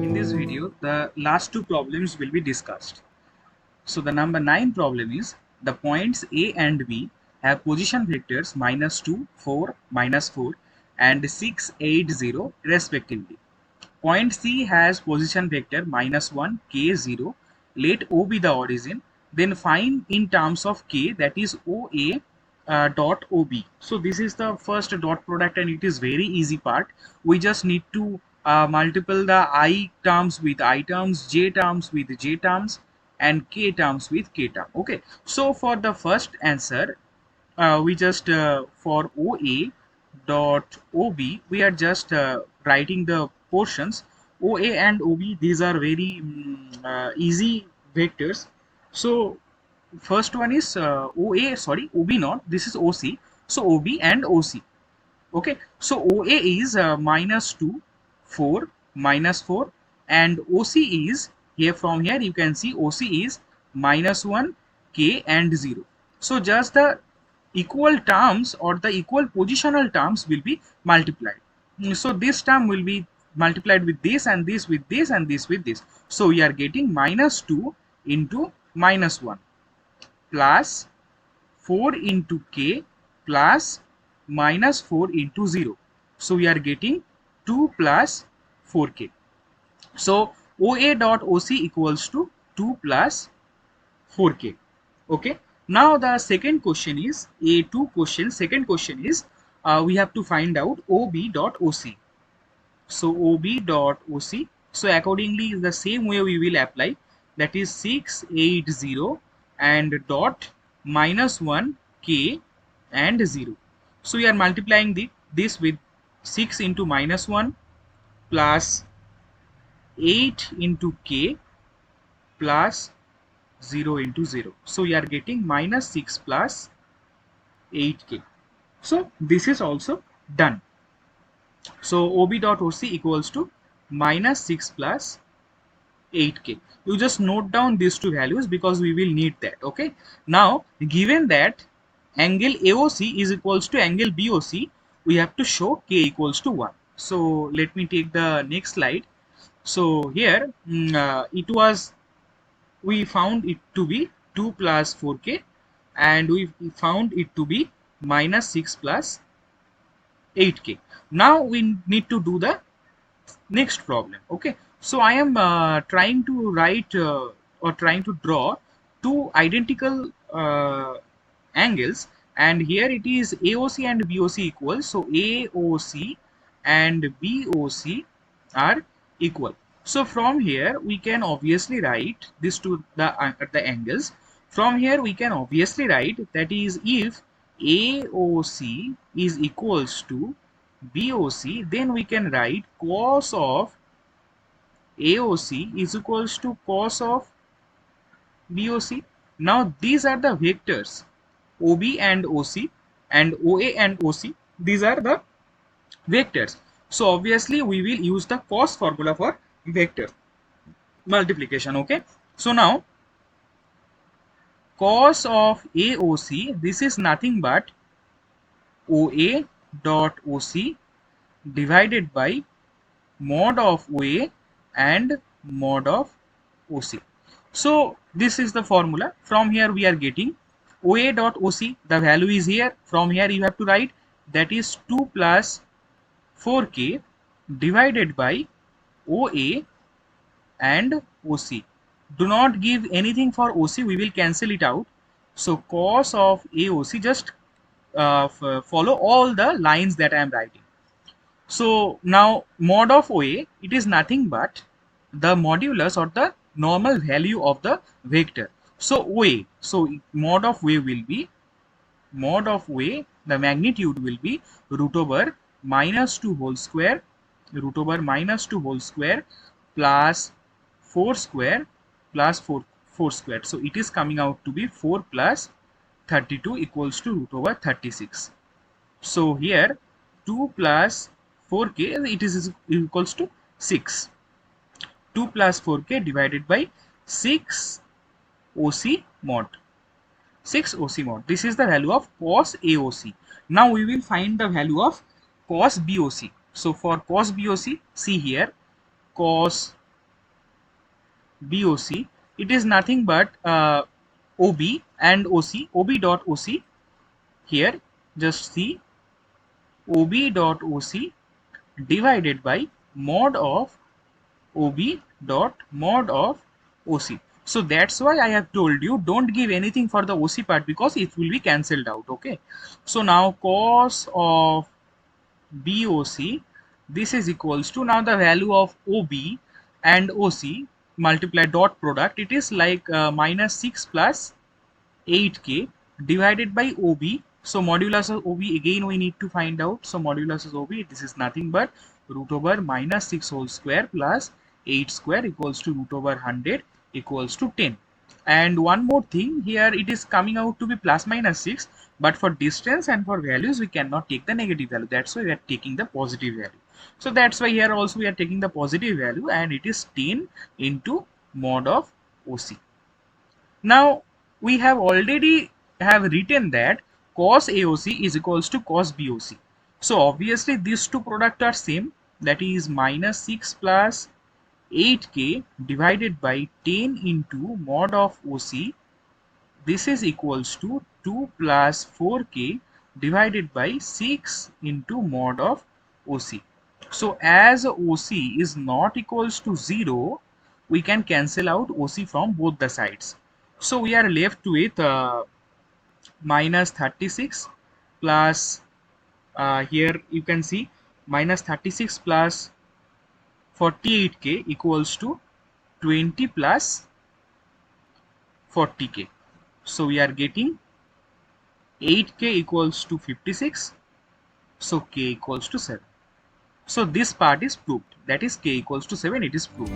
In this video, the last two problems will be discussed. So the number 9 problem is the points A and B have position vectors -2, 4, -4 and 6, 8, 0 respectively. Point C has position vector -1, k, 0. Let O be the origin. Then find in terms of k, that is OA dot OB. So this is the first dot product and it is very easy part. We just need to multiply the I terms with I terms, J terms with J terms and K terms with K term. Okay. So for the first answer, we just for OA dot OB, we are just writing the portions. OA and OB, these are very easy vectors. So first one is OB not, this is OC. So OB and OC. Okay, so OA is -2, 4, -4 and OC is here. From here you can see OC is -1, k and 0. So just the equal terms or the equal positional terms will be multiplied. So this term will be multiplied with this and this with this and this with this. So we are getting -2 into -1 plus 4 into k plus -4 into 0. So we are getting 2 plus 4k. So OA dot OC equals to 2 plus 4k. Okay. Now the second question is A2 question. Second question is we have to find out OB dot OC. So OB dot OC. So accordingly the same way we will apply, that is 680 and dot -1 k and 0. So we are multiplying this with 6 into -1 plus 8 into k plus 0 into 0. So we are getting -6 plus 8k. So this is also done. So OB dot OC equals to -6 plus 8k. You just note down these two values because we will need that. Okay. Now given that angle AOC is equals to angle BOC, we have to show k equals to 1. So let me take the next slide. So here it was, we found it to be 2 plus 4k and we found it to be -6 plus 8k. Now we need to do the next problem. Okay, so I am trying to write or trying to draw two identical angles, and here it is AOC and BOC equal. So AOC and BOC are equal. So from here we can obviously write this to the angles. From here we can obviously write, that is, if AOC is equals to BOC, then we can write cos of AOC is equals to cos of BOC. Now these are the vectors OB and OC and OA and OC. These are the vectors. So obviously we will use the cos formula for vector multiplication. Okay. So now cos of AOC, this is nothing but OA dot OC divided by mod of OA and mod of OC. So this is the formula. From here we are getting OA dot OC, the value is here. From here you have to write, that is 2 plus 4k divided by OA and OC. Do not give anything for OC, we will cancel it out. So cos of AOC, just follow all the lines that I am writing. So now mod of OA, it is nothing but the modulus or the normal value of the vector. So OA, so mod of OA will be, mod of OA, the magnitude will be root over -2 whole square, root over -2 whole square plus 4 square plus 4 square. So it is coming out to be 4 plus 32 equals to root over 36. So here 2 plus 4k, it is equals to 6. 2 plus 4k divided by 6 OC mod. 6 OC mod. This is the value of cos AOC. Now we will find the value of cos BOC. So for cos BOC, see here, cos BOC, it is nothing but OB and OC, OB dot OC. Here, just see OB dot OC divided by mod of OB dot mod of OC. So that's why I have told you don't give anything for the OC part because it will be cancelled out. Okay. So now cos of BOC, this is equals to, now the value of OB and OC multiply dot product, it is like minus 6 plus 8k divided by OB. So modulus of OB again we need to find out. So modulus of OB, this is nothing but root over minus 6 whole square plus 8 square equals to root over 100 equals to 10. And one more thing, here it is coming out to be plus minus 6, but for distance and for values we cannot take the negative value. That's why we are taking the positive value. So that's why here also we are taking the positive value, and it is 10 into mod of OC. Now we have already have written that cos AOC is equals to cos BOC. So obviously these two products are same, that is minus 6 plus 8k divided by 10 into mod of OC. This is equals to 2 plus 4k divided by 6 into mod of OC. So as OC is not equals to 0, we can cancel out OC from both the sides. So we are left with minus 36 plus, here you can see minus 36 plus 48k equals to 20 plus 40k. So we are getting 8k equals to 56. So k equals to 7. So this part is proved. That is k equals to 7. It is proved.